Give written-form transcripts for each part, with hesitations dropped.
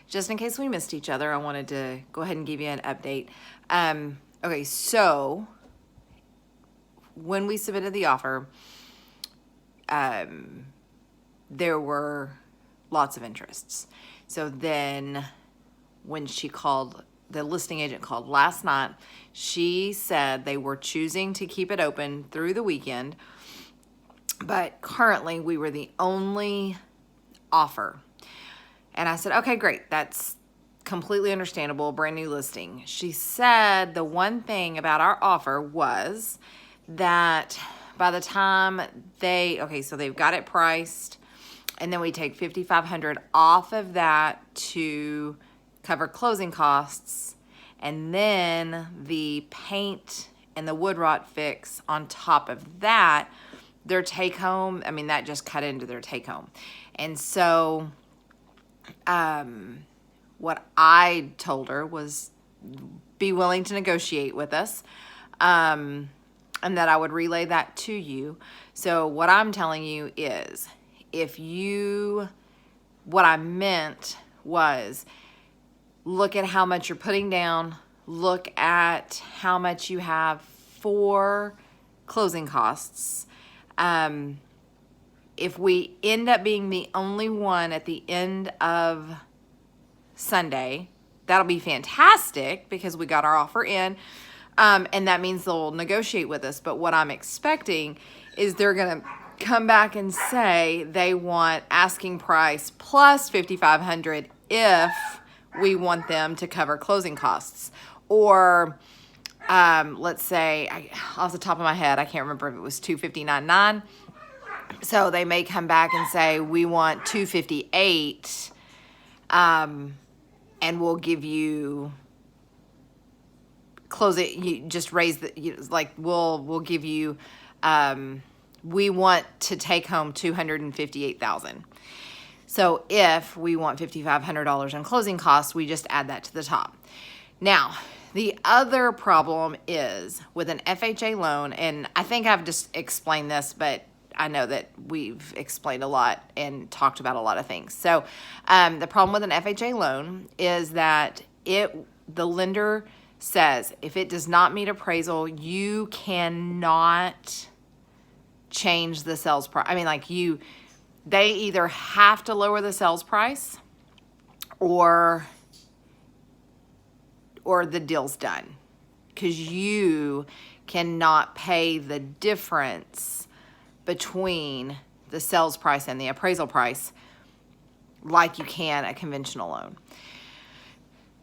just in case we missed each other, I wanted to go ahead and give you an update. Okay, so when we submitted the offer, there were lots of interests. So then when she called, the listing agent called last night, she said they were choosing to keep it open through the weekend, but currently we were the only offer. And I said, okay, great. That's completely understandable. Brand new listing. She said the one thing about our offer was that by the time so they've got it priced, and then we take $5,500 off of that to cover closing costs, and then the paint and the wood rot fix on top of that, their take home, I mean, that just cut into their take home. And so what I told her was be willing to negotiate with us, and that I would relay that to you. So what I'm telling you is, what I meant was, look at how much you're putting down, look at how much you have for closing costs. If we end up being the only one at the end of Sunday, that'll be fantastic because we got our offer in, and that means they'll negotiate with us. But what I'm expecting is they're gonna come back and say they want asking price plus $5,500 if we want them to cover closing costs. Or let's say, off the top of my head, I can't remember if it was $259.9. So they may come back and say, we want $258, and we'll give you you just raise we'll give you, we want to take home $258,000. So if we want $5,500 in closing costs, we just add that to the top. Now, the other problem is with an FHA loan, and I think I've just explained this, but I know that we've explained a lot and talked about a lot of things. So the problem with an FHA loan is that the lender says if it does not meet appraisal, you cannot change the sales price. I mean, they either have to lower the sales price or the deal's done, because you cannot pay the difference between the sales price and the appraisal price like you can a conventional loan.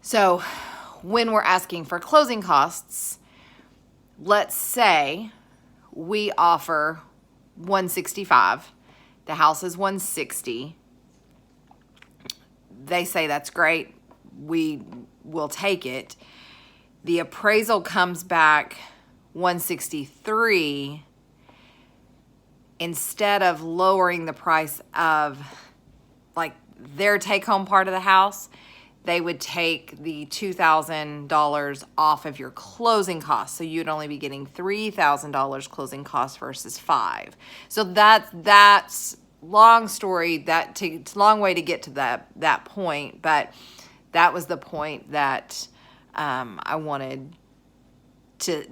So when we're asking for closing costs, let's say we offer $165, the house is $160. They say that's great, we will take it. The appraisal comes back $163. Instead of lowering the price of their take-home part of the house, they would take the $2,000 off of your closing costs. So you'd only be getting $3,000 closing costs versus $5,000. So that's long story. It's a long way to get to that point, but that was the point that I wanted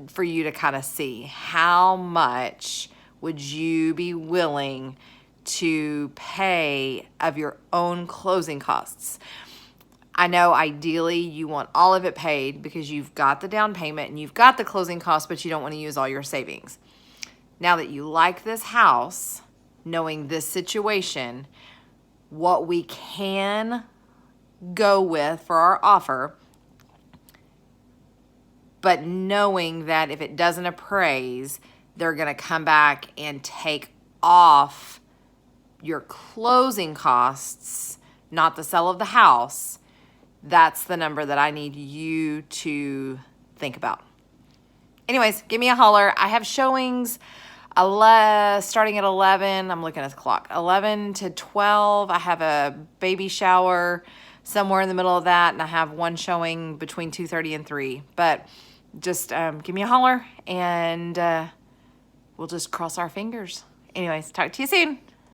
for you to kind of see. How much would you be willing to pay of your own closing costs? I know ideally you want all of it paid because you've got the down payment and you've got the closing costs, but you don't want to use all your savings. Now that you like this house, knowing this situation, what we can go with for our offer, but knowing that if it doesn't appraise, they're going to come back and take off your closing costs, not the sale of the house. That's the number that I need you to think about. Anyways, give me a holler. I have showings starting at 11. I'm looking at the clock. 11 to 12. I have a baby shower somewhere in the middle of that, and I have one showing between 2:30 and 3. But just give me a holler, and we'll just cross our fingers. Anyways, talk to you soon.